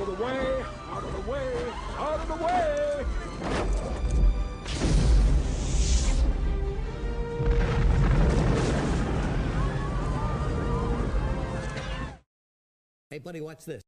of the way, out of the way, out of the way! Hey, buddy, watch this.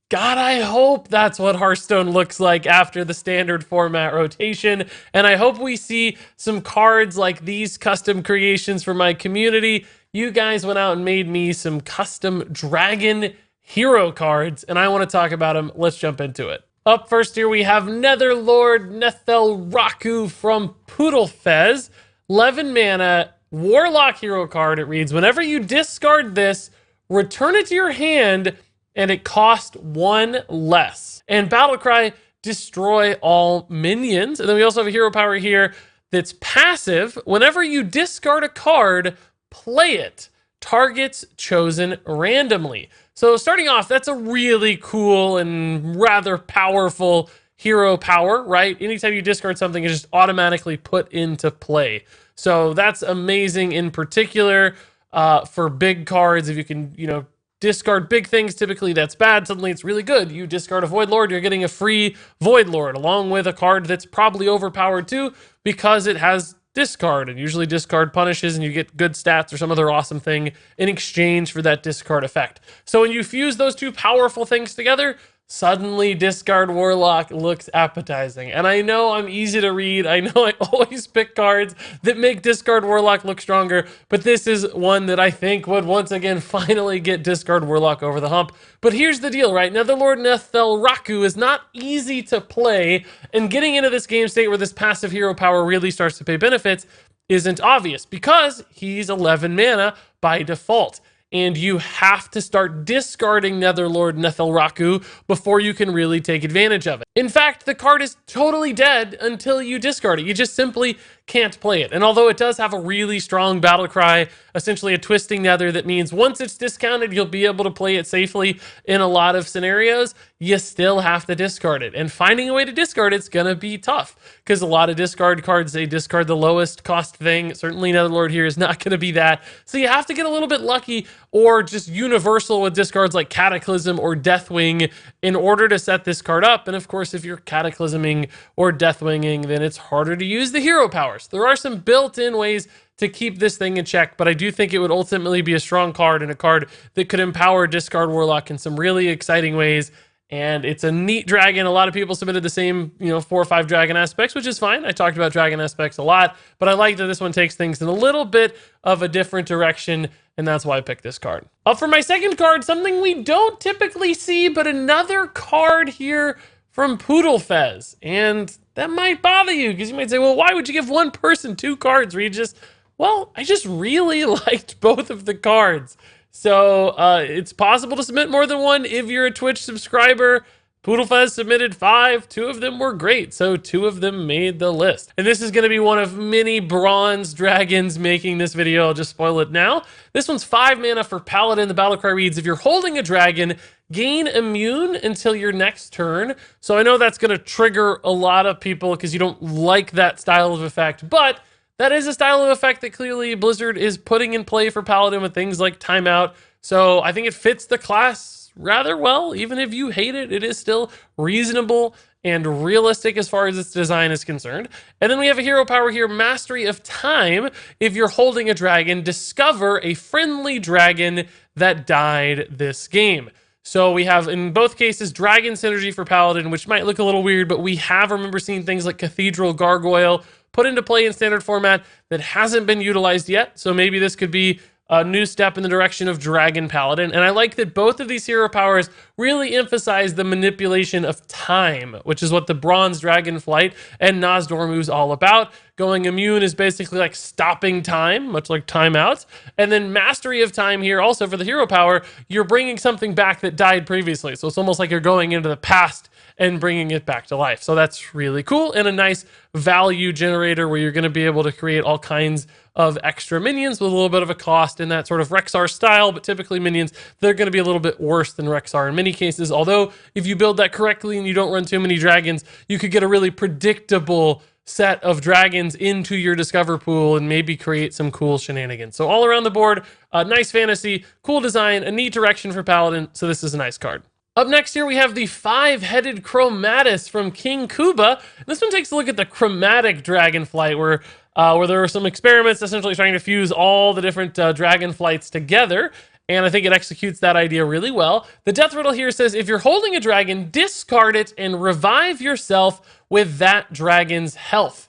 God, I hope that's what Hearthstone looks like after the standard format rotation. And I hope we see some cards like these custom creations for my community. You guys went out and made me some custom dragon hero cards, and I want to talk about them. Let's jump into it. Up first here, we have Netherlord Netherraku from Poodlefez. 11 mana, Warlock hero card. It reads, whenever you discard this, return it to your hand, and it cost 1 less. And Battlecry, destroy all minions. And then we also have a hero power here that's passive. Whenever you discard a card, play it. Targets chosen randomly. So starting off, that's a really cool and rather powerful hero power, right? Anytime you discard something, it's just automatically put into play. So that's amazing in particular for big cards. If you can, discard big things, typically that's bad. Suddenly it's really good. You discard a Void Lord, you're getting a free Void Lord along with a card that's probably overpowered too because it has discard, and usually discard punishes and you get good stats or some other awesome thing in exchange for that discard effect. So when you fuse those two powerful things together, suddenly discard Warlock looks appetizing. And I know I'm easy to read. I know I always pick cards that make discard Warlock look stronger, but this is one that I think would once again finally get discard Warlock over the hump. But here's the deal, right? Netherlord Netherraku is not easy to play, and getting into this game state where this passive hero power really starts to pay benefits isn't obvious because he's 11 mana by default. And you have to start discarding Netherlord Netherraku before you can really take advantage of it. In fact, the card is totally dead until you discard it. You just simply can't play it. And although it does have a really strong battle cry, essentially a twisting nether that means once it's discounted, you'll be able to play it safely in a lot of scenarios, you still have to discard it. And finding a way to discard it's gonna be tough because a lot of discard cards, they discard the lowest cost thing. Certainly Netherlord here is not gonna be that. So you have to get a little bit lucky or just universal with discards like Cataclysm or Deathwing in order to set this card up. And of course, if you're Cataclysming or Deathwinging, then it's harder to use the hero powers. There are some built-in ways to keep this thing in check, but I do think it would ultimately be a strong card and a card that could empower discard Warlock in some really exciting ways. And it's a neat dragon. A lot of people submitted the same, 4 or 5 dragon aspects, which is fine. I talked about dragon aspects a lot, but I like that this one takes things in a little bit of a different direction, and that's why I picked this card. Up for my second card, something we don't typically see, but another card here from Poodlefez. And that might bother you, because you might say, well, why would you give one person 2 cards, Regis? Well, I just really liked both of the cards. So it's possible to submit more than one if you're a Twitch subscriber. Poodlefez submitted 5. 2 of them were great, so 2 of them made the list. And this is going to be one of many bronze dragons making this video. I'll just spoil it now. This one's 5 mana for Paladin. The battle cry reads, if you're holding a dragon, gain immune until your next turn. So I know that's going to trigger a lot of people because you don't like that style of effect, but that is a style of effect that clearly Blizzard is putting in play for Paladin with things like timeout. So I think it fits the class rather well. Even if you hate it, it is still reasonable and realistic as far as its design is concerned. And then we have a hero power here, Mastery of Time. If you're holding a dragon, discover a friendly dragon that died this game. So we have, in both cases, dragon synergy for Paladin, which might look a little weird, but we have, remember, seeing things like Cathedral Gargoyle put into play in standard format that hasn't been utilized yet. So maybe this could be a new step in the direction of Dragon Paladin. And I like that both of these hero powers really emphasize the manipulation of time, which is what the Bronze Dragon Flight and Nozdormu is all about. Going immune is basically like stopping time, much like timeout. And then Mastery of Time here, also for the hero power, you're bringing something back that died previously. So it's almost like you're going into the past and bringing it back to life. So that's really cool and a nice value generator where you're going to be able to create all kinds of extra minions with a little bit of a cost in that sort of Rexar style, but typically minions, they're going to be a little bit worse than Rexar in many cases. Although if you build that correctly and you don't run too many dragons, you could get a really predictable set of dragons into your Discover pool and maybe create some cool shenanigans. So all around the board, nice fantasy, cool design, a neat direction for Paladin. So this is a nice card. Up next here, we have the Five-Headed Chromatus from King Kuba. This one takes a look at the chromatic dragonflight, where there were some experiments essentially trying to fuse all the different dragonflights together. And I think it executes that idea really well. The death riddle here says, if you're holding a dragon, discard it and revive yourself with that dragon's health.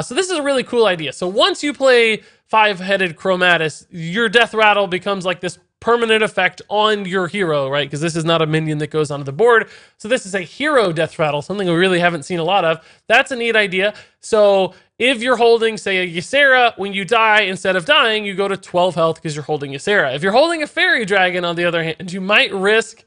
So this is a really cool idea. So once you play Five-Headed Chromatus, your death rattle becomes like this permanent effect on your hero, right? Because this is not a minion that goes onto the board. So this is a hero death rattle, something we really haven't seen a lot of. That's a neat idea. So if you're holding, say, a Ysera, when you die, instead of dying, you go to 12 health because you're holding Ysera. If you're holding a fairy dragon, on the other hand, you might risk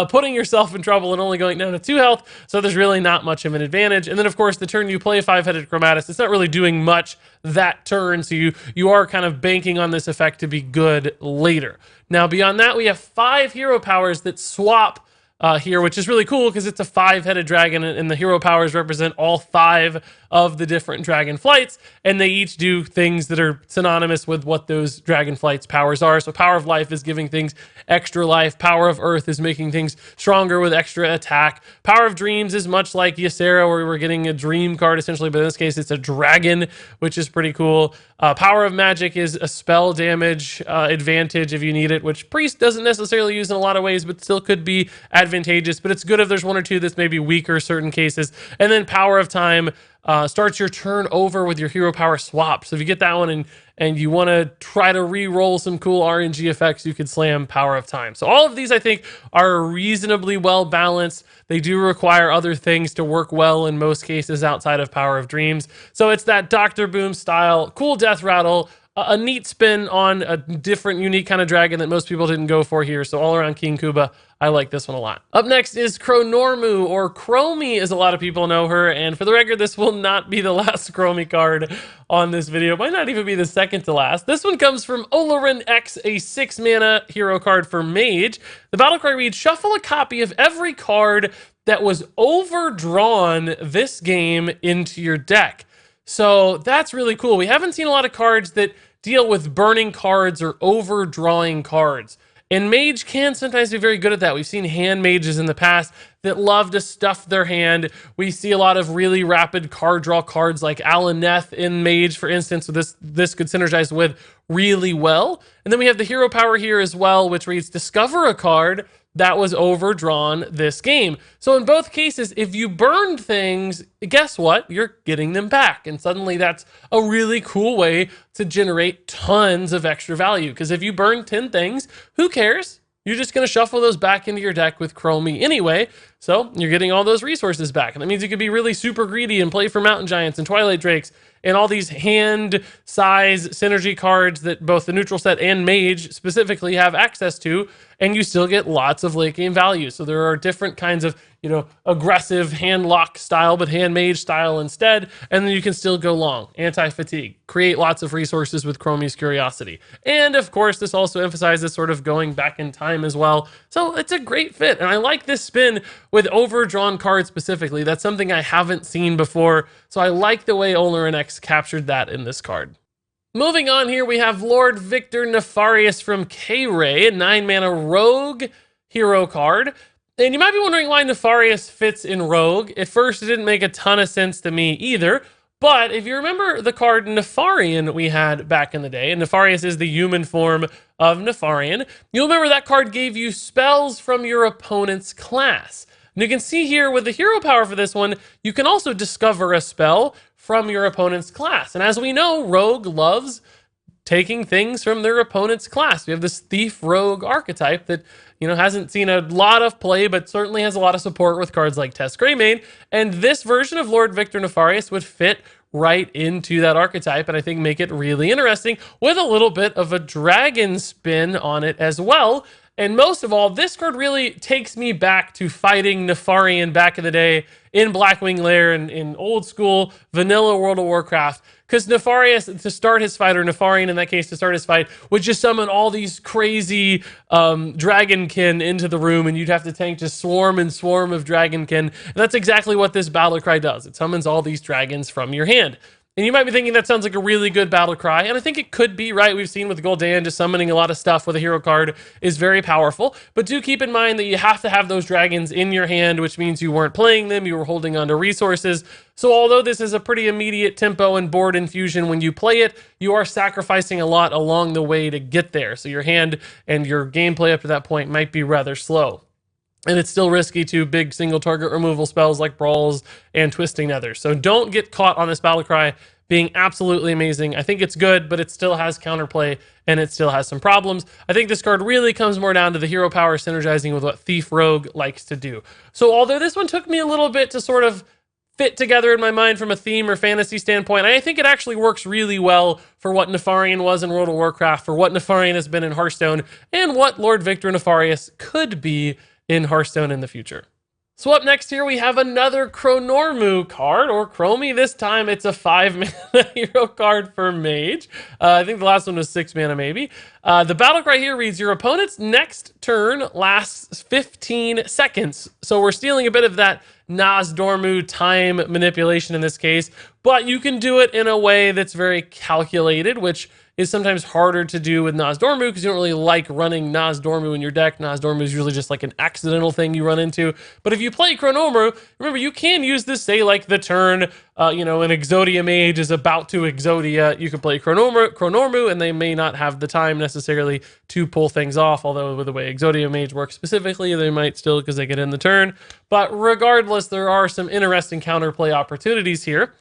putting yourself in trouble and only going down to 2 health, so there's really not much of an advantage. And then, of course, the turn you play Five-Headed Chromatus, it's not really doing much that turn, so you are kind of banking on this effect to be good later. Now, beyond that, we have 5 hero powers that swap here, which is really cool because it's a 5-headed dragon, and the hero powers represent all 5 of the different dragon flights, and they each do things that are synonymous with what those dragon flights powers are. So Power of Life is giving things extra life. Power of Earth is making things stronger with extra attack. Power of Dreams is much like Ysera, where we're getting a dream card essentially, but in this case it's a dragon, which is pretty cool. Power of Magic is a spell damage advantage if you need it, which Priest doesn't necessarily use in a lot of ways, but still could be advantageous. But it's good if there's 1 or 2 that's maybe weaker certain cases. And then Power of Time starts your turn over with your hero power swap. So if you get that one and you want to try to re-roll some cool RNG effects, you could slam Power of Time. So all of these, I think, are reasonably well balanced. They do require other things to work well in most cases outside of Power of Dreams. So it's that Dr. Boom style, cool death rattle, a neat spin on a different, unique kind of dragon that most people didn't go for here. So all around King Kuba, I like this one a lot. Up next is Chronormu, or Chromie as a lot of people know her. And for the record, this will not be the last Chromie card on this video. It might not even be the second to last. This one comes from Olorun X, a 6-mana hero card for Mage. The battle cry reads, shuffle a copy of every card that was overdrawn this game into your deck. So that's really cool. We haven't seen a lot of cards that deal with burning cards or overdrawing cards. And Mage can sometimes be very good at that. We've seen hand mages in the past that love to stuff their hand. We see a lot of really rapid card draw cards like Alaneth in Mage, for instance. So this could synergize with really well. And then we have the hero power here as well, which reads, discover a card that was overdrawn this game. So in both cases, if you burned things, guess what? You're getting them back. And suddenly that's a really cool way to generate tons of extra value. Because if you burn 10 things, who cares? You're just going to shuffle those back into your deck with Chromie anyway. So you're getting all those resources back. And that means you could be really super greedy and play for Mountain Giants and Twilight Drakes and all these hand size synergy cards that both the neutral set and Mage specifically have access to, and you still get lots of late game value. So there are different kinds of, aggressive hand lock style, but hand mage style instead. And then you can still go long, anti-fatigue, create lots of resources with Chromie's Curiosity. And of course, this also emphasizes sort of going back in time as well. So it's a great fit. And I like this spin with overdrawn cards specifically. That's something I haven't seen before. So I like the way Olorun X captured that in this card. Moving on here, we have Lord Victor Nefarius from K-Ray, a 9-mana rogue hero card. And you might be wondering why Nefarius fits in rogue. At first, it didn't make a ton of sense to me either. But if you remember the card Nefarian we had back in the day, and Nefarius is the human form of Nefarian, you'll remember that card gave you spells from your opponent's class. And you can see here with the hero power for this one, you can also discover a spell from your opponent's class. And as we know, Rogue loves taking things from their opponent's class. We have this Thief Rogue archetype that, hasn't seen a lot of play, but certainly has a lot of support with cards like Tess Greymane. And this version of Lord Victor Nefarius would fit right into that archetype, and I think make it really interesting with a little bit of a dragon spin on it as well. And most of all, this card really takes me back to fighting Nefarian back in the day in Blackwing Lair and in old school vanilla World of Warcraft. Because Nefarius, to start his fight, or Nefarian in that case, to start his fight, would just summon all these crazy dragonkin into the room, and you'd have to tank just swarm and swarm of dragonkin. And that's exactly what this battle cry does. It summons all these dragons from your hand. And you might be thinking that sounds like a really good battle cry, and I think it could be, right? We've seen with Gul'dan, just summoning a lot of stuff with a hero card is very powerful. But do keep in mind that you have to have those dragons in your hand, which means you weren't playing them, you were holding onto resources. So although this is a pretty immediate tempo and board infusion when you play it, you are sacrificing a lot along the way to get there. So your hand and your gameplay up to that point might be rather slow. And it's still risky to big single target removal spells like Brawls and Twisting Nether. So don't get caught on this battle cry being absolutely amazing. I think it's good, but it still has counterplay and it still has some problems. I think this card really comes more down to the hero power synergizing with what Thief Rogue likes to do. So although this one took me a little bit to sort of fit together in my mind from a theme or fantasy standpoint, I think it actually works really well for what Nefarian was in World of Warcraft, for what Nefarian has been in Hearthstone, and what Lord Victor Nefarius could be in Hearthstone in the future. So up next here, we have another Chronormu card, or Chromie. This time it's a 5-mana hero card for Mage. I think the last one was 6 mana maybe. The battle cry here reads, your opponent's next turn lasts 15 seconds. So we're stealing a bit of that Nozdormu time manipulation in this case, but you can do it in a way that's very calculated, which is sometimes harder to do with Nozdormu because you don't really like running Nozdormu in your deck. Nozdormu is usually just like an accidental thing you run into. But if you play Chronormu, remember, you can use this, say, like the turn, an Exodia mage is about to Exodia. You could play Chronormu, and they may not have the time necessarily to pull things off, although with the way Exodia mage works specifically, they might still because they get in the turn. But regardless, there are some interesting counterplay opportunities here.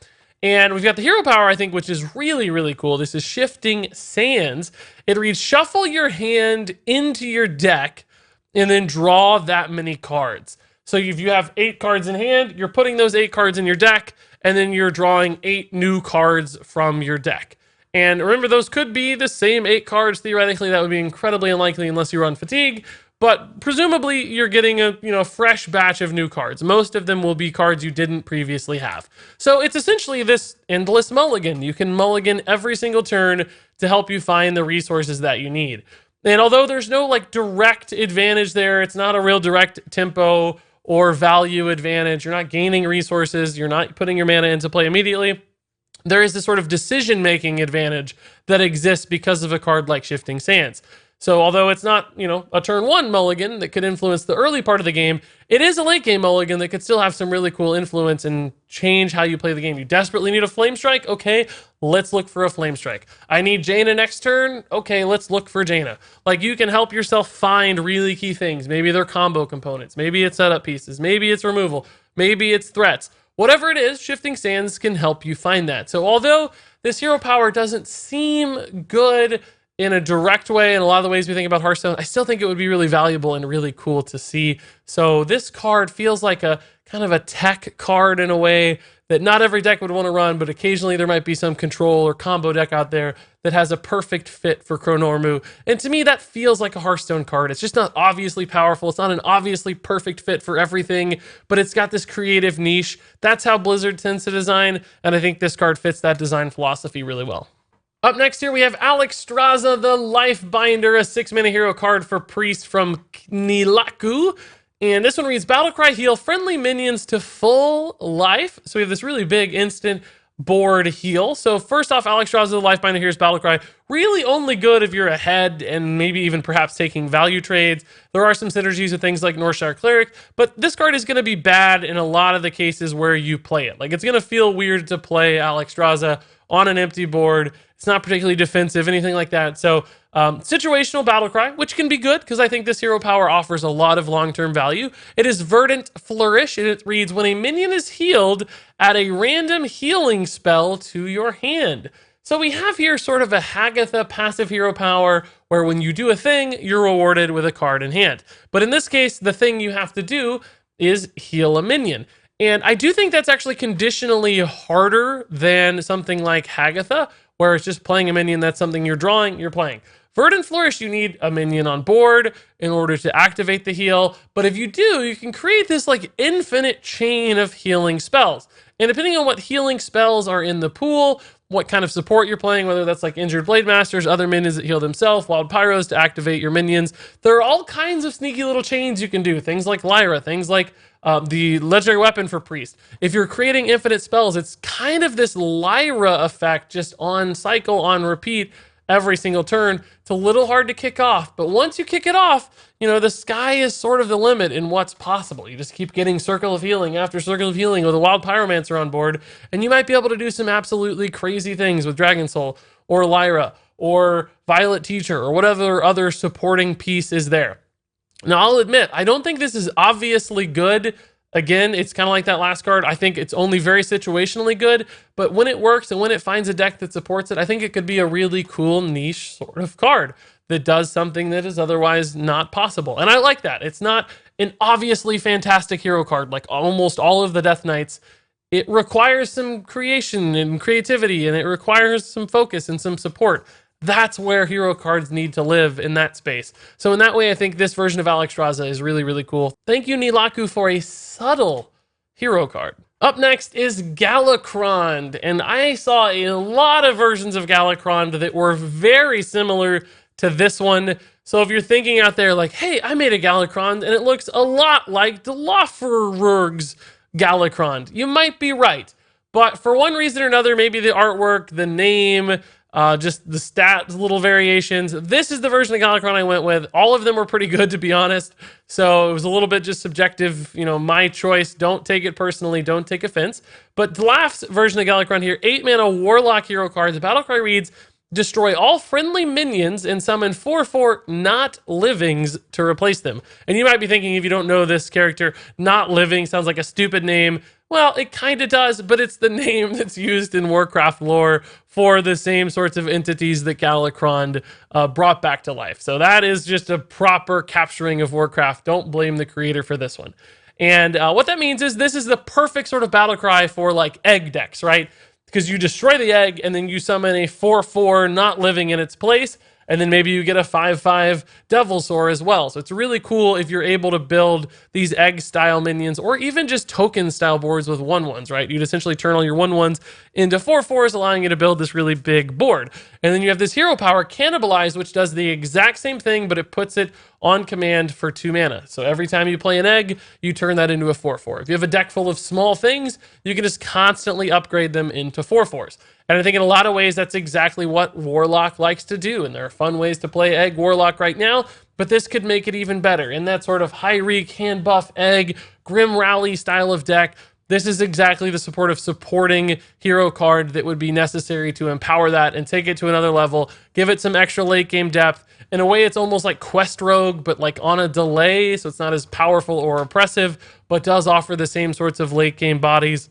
And we've got the hero power, I think, which is really, really cool. This is Shifting Sands. It reads, shuffle your hand into your deck and then draw that many cards. So if you have 8 cards in hand, you're putting those 8 cards in your deck, and then you're drawing 8 new cards from your deck. And remember, those could be the same 8 cards. Theoretically, that would be incredibly unlikely unless you run Fatigue. But presumably, you're getting a fresh batch of new cards. Most of them will be cards you didn't previously have. So it's essentially this endless mulligan. You can mulligan every single turn to help you find the resources that you need. And although there's no direct advantage there, it's not a real direct tempo or value advantage. You're not gaining resources. You're not putting your mana into play immediately. There is this sort of decision-making advantage that exists because of a card like Shifting Sands. So although it's not, a turn 1 mulligan that could influence the early part of the game, it is a late game mulligan that could still have some really cool influence and change how you play the game. You desperately need a Flame Strike? Okay, let's look for a Flame Strike. I need Jaina next turn? Okay, let's look for Jaina. You can help yourself find really key things. Maybe they're combo components. Maybe it's setup pieces. Maybe it's removal. Maybe it's threats. Whatever it is, Shifting Sands can help you find that. So although this hero power doesn't seem good in a direct way in a lot of the ways we think about Hearthstone, I still think it would be really valuable and really cool to see. So this card feels like a kind of a tech card in a way that not every deck would want to run, but occasionally there might be some control or combo deck out there that has a perfect fit for Chronormu. And to me, that feels like a Hearthstone card. It's just not obviously powerful. It's not an obviously perfect fit for everything, but it's got this creative niche. That's how Blizzard tends to design, and I think this card fits that design philosophy really well. Up next here, we have Alexstrasza, the Lifebinder, a 6-mana hero card for Priest from Neltharaku. And this one reads, Battlecry, heal friendly minions to full life. So we have this really big instant board heal. So first off, Alexstrasza, the Lifebinder, here's Battlecry. Really only good if you're ahead and maybe even perhaps taking value trades. There are some synergies with things like Northshire Cleric, but this card is going to be bad in a lot of the cases where you play it. It's going to feel weird to play Alexstrasza on an empty board. It's not particularly defensive, anything like that. So situational Battlecry, which can be good because I think this hero power offers a lot of long-term value. It is Verdant Flourish, and it reads, when a minion is healed, add a random healing spell to your hand. So we have here sort of a Hagatha passive hero power where when you do a thing, you're rewarded with a card in hand. But in this case, the thing you have to do is heal a minion. And I do think that's actually conditionally harder than something like Hagatha, where it's just playing a minion, that's something you're drawing, you're playing. Verdant Flourish, you need a minion on board in order to activate the heal. But if you do, you can create this infinite chain of healing spells. And depending on what healing spells are in the pool, what kind of support you're playing, whether that's Injured Blade Masters, other minions that heal themselves, Wild Pyros to activate your minions, there are all kinds of sneaky little chains you can do. Things like Lyra, things like the legendary weapon for priest. If you're creating infinite spells, it's kind of this Lyra effect, just on cycle, on repeat, every single turn. It's a little hard to kick off, but once you kick it off, you know, the sky is sort of the limit in what's possible. You just keep getting Circle of Healing after Circle of Healing with a Wild Pyromancer on board, and you might be able to do some absolutely crazy things with Dragon Soul, or Lyra, or Violet Teacher, or whatever other supporting piece is there. Now, I'll admit, I don't think this is obviously good. Again, it's kind of like that last card. I think it's only very situationally good, but when it works and when it finds a deck that supports it, I think it could be a really cool niche sort of card that does something that is otherwise not possible. And I like that. It's not an obviously fantastic hero card like almost all of the Death Knights. It requires some creation and creativity, and it requires some focus and some support. That's where hero cards need to live, in that space. So in that way, I think this version of Alexstrasza is really, really cool. Thank you, Neltharaku, for a subtle hero card. Up next is Galakrond, and I saw a lot of versions of Galakrond that were very similar to this one. So if you're thinking out there like, hey, I made a Galakrond and it looks a lot like Delofferurg's Galakrond, you might be right. But for one reason or another, maybe the artwork, the name, just the stats, little variations. This is the version of Galakrond I went with. All of them were pretty good, to be honest. So it was a little bit just subjective, you know, my choice. Don't take it personally. Don't take offense. But Dlaf's version of Galakrond here, 8-mana Warlock hero card. The battle cry reads, destroy all friendly minions and summon 4/4 not livings to replace them. And you might be thinking, if you don't know this character, not living sounds like a stupid name. Well, it kind of does, but it's the name that's used in Warcraft lore for the same sorts of entities that Galakrond brought back to life. So that is just a proper capturing of Warcraft. Don't blame the creator for this one. And what that means is this is the perfect sort of battle cry for like egg decks, right? Because you destroy the egg and then you summon a 4/4 not living in its place. And then maybe you get a 5/5 Devilsaur as well. So it's really cool if you're able to build these egg-style minions, or even just token-style boards with 1/1s, right? You'd essentially turn all your 1/1s into 4/4s, allowing you to build this really big board. And then you have this hero power, Cannibalize, which does the exact same thing, but it puts it on command for 2 mana. So every time you play an egg, you turn that into a 4/4. If you have a deck full of small things, you can just constantly upgrade them into 4/4s. And I think in a lot of ways, that's exactly what Warlock likes to do. And there are fun ways to play Egg Warlock right now, but this could make it even better. In that sort of high reek, hand buff, egg, Grim Rally style of deck, this is exactly the supporting hero card that would be necessary to empower that and take it to another level, give it some extra late game depth. In a way, it's almost like Quest Rogue, but like on a delay, so it's not as powerful or oppressive, but does offer the same sorts of late game bodies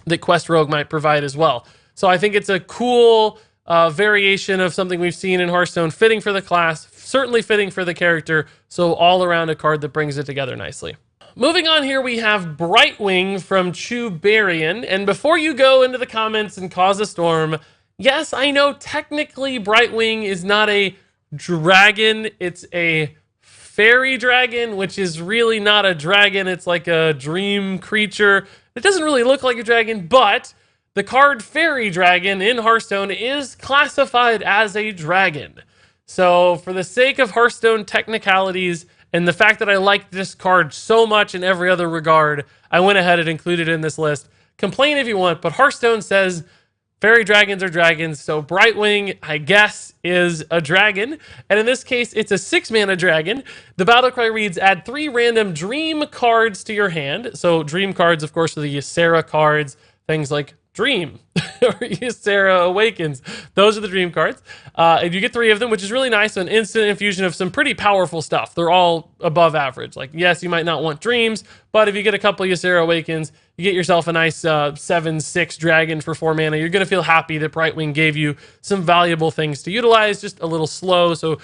that Quest Rogue might provide as well. So I think it's a cool variation of something we've seen in Hearthstone, fitting for the class, certainly fitting for the character, so all around a card that brings it together nicely. Moving on here, we have Brightwing from Chubarian. And before you go into the comments and cause a storm, yes, I know technically Brightwing is not a dragon, it's a fairy dragon, which is really not a dragon. It's like a dream creature. It doesn't really look like a dragon, but the card Fairy Dragon in Hearthstone is classified as a dragon. So for the sake of Hearthstone technicalities and the fact that I like this card so much in every other regard, I went ahead and included it in this list. Complain if you want, but Hearthstone says fairy dragons are dragons, so Brightwing, I guess, is a dragon. And in this case, it's a 6-mana dragon. The battle cry reads, add 3 random dream cards to your hand. So dream cards, of course, are the Ysera cards, things like Dream or Ysera Awakens. Those are the dream cards. And you get 3 of them, which is really nice. An instant infusion of some pretty powerful stuff. They're all above average. Like, yes, you might not want dreams, but if you get a couple of Ysera Awakens, you get yourself a nice 7/6 dragon for 4 mana. You're going to feel happy that Brightwing gave you some valuable things to utilize, just a little slow. So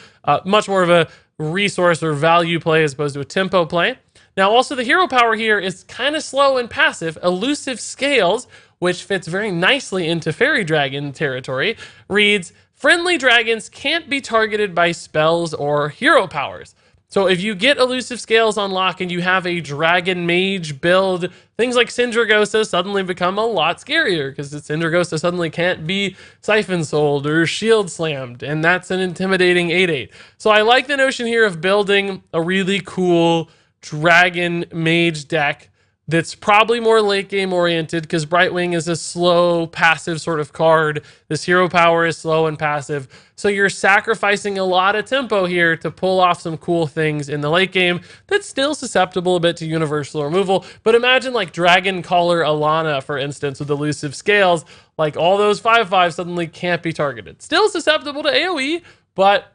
much more of a resource or value play as opposed to a tempo play. Now, also the hero power here is kind of slow and passive. Elusive Scales, which fits very nicely into Fairy Dragon territory, reads, friendly dragons can't be targeted by spells or hero powers. So if you get Elusive Scales on lock and you have a Dragon Mage build, things like Syndragosa suddenly become a lot scarier because Syndragosa suddenly can't be Siphon Souled or Shield Slammed, and that's an intimidating 8/8. So I like the notion here of building a really cool Dragon Mage deck that's probably more late game oriented because Brightwing is a slow, passive sort of card. This hero power is slow and passive. So you're sacrificing a lot of tempo here to pull off some cool things in the late game that's still susceptible a bit to universal removal. But imagine like Dragon Caller Alana, for instance, with elusive scales. Like all those 5/5 suddenly can't be targeted. Still susceptible to AoE, but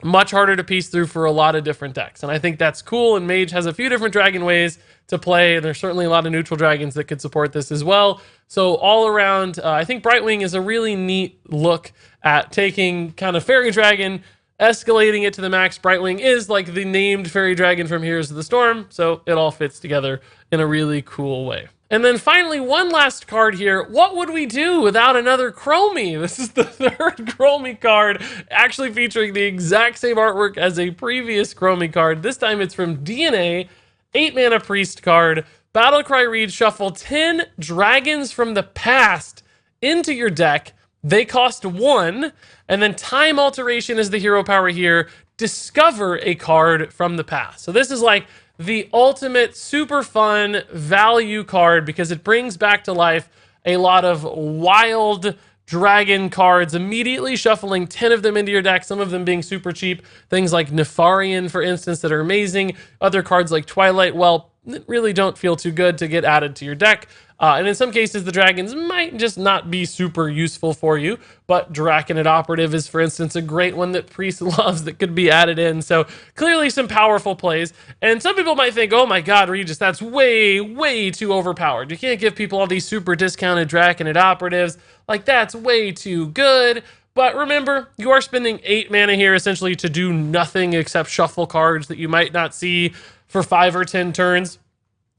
much harder to piece through for a lot of different decks. And I think that's cool, and Mage has a few different dragon ways to play, and there's certainly a lot of neutral dragons that could support this as well. So all around, I think Brightwing is a really neat look at taking kind of Fairy Dragon, escalating it to the max. Brightwing is like the named Fairy Dragon from Heroes of the Storm, so it all fits together in a really cool way. And then finally, one last card here. What would we do without another Chromie? This is the third Chromie card, actually featuring the exact same artwork as a previous Chromie card. This time it's from DNA, 8-mana Priest card. Battlecry reads, shuffle 10 dragons from the past into your deck. They cost 1, and then Time Alteration is the hero power here. Discover a card from the past. So this is like the ultimate super fun value card because it brings back to life a lot of wild dragon cards, immediately shuffling 10 of them into your deck, some of them being super cheap. Things like Nefarius, for instance, that are amazing. Other cards like Twilight Whelp really don't feel too good to get added to your deck. And in some cases, the dragons might just not be super useful for you, but Draconid Operative is, for instance, a great one that Priest loves that could be added in. So clearly some powerful plays. And some people might think, oh my god, Regis, that's way, way too overpowered. You can't give people all these super discounted Draconid Operatives. Like, that's way too good. But remember, you are spending 8 mana here essentially to do nothing except shuffle cards that you might not see for 5 or 10 turns.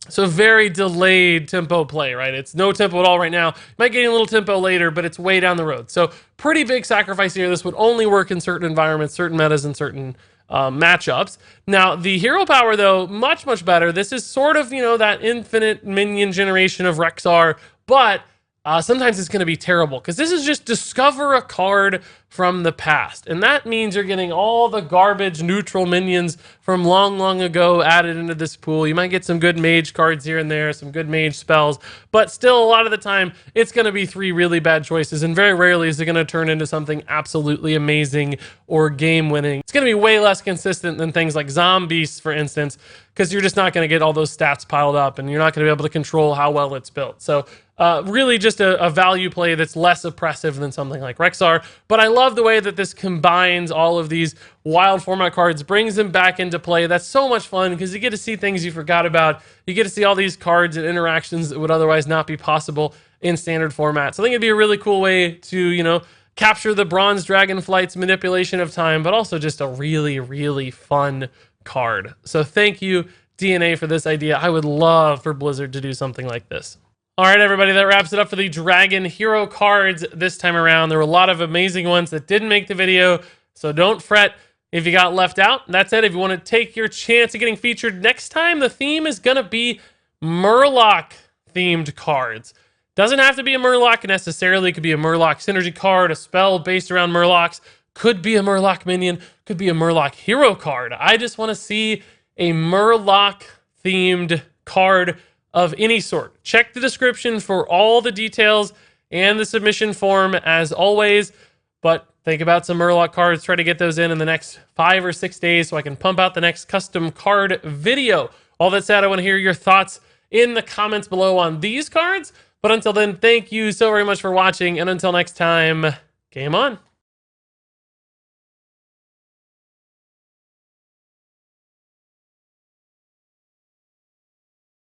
So very delayed tempo play, right? It's no tempo at all right now. Might get a little tempo later, but it's way down the road. So pretty big sacrifice here. This would only work in certain environments, certain metas, and certain matchups. Now, the hero power, though, much, much better. This is sort of, you know, that infinite minion generation of Rexar, but sometimes it's going to be terrible because this is just discover a card from the past. And that means you're getting all the garbage neutral minions from long, long ago added into this pool. You might get some good mage cards here and there, some good mage spells, but still a lot of the time it's going to be 3 really bad choices. And very rarely is it going to turn into something absolutely amazing or game winning. It's going to be way less consistent than things like Zombies, for instance, because you're just not going to get all those stats piled up and you're not going to be able to control how well it's built. So really just a value play that's less oppressive than something like Rexar. But I love the way that this combines all of these wild format cards, brings them back into play. That's so much fun because you get to see things you forgot about. You get to see all these cards and interactions that would otherwise not be possible in standard format. So I think it'd be a really cool way to, you know, capture the Bronze Dragonflight's manipulation of time, but also just a really, really fun card. So thank you, DNA, for this idea. I would love for Blizzard to do something like this. All right, everybody, that wraps it up for the Dragon Hero cards this time around. There were a lot of amazing ones that didn't make the video, so don't fret if you got left out. That said, if you want to take your chance of getting featured next time, the theme is going to be Murloc-themed cards. Doesn't have to be a Murloc necessarily. It could be a Murloc synergy card, a spell based around Murlocs. Could be a Murloc minion. Could be a Murloc hero card. I just want to see a Murloc-themed card of any sort. Check the description for all the details and the submission form as always, but think about some Murloc cards. Try to get those in the next 5 or 6 days so I can pump out the next custom card video. All that said, I want to hear your thoughts in the comments below on these cards, but until then, thank you so very much for watching, and until next time, game on.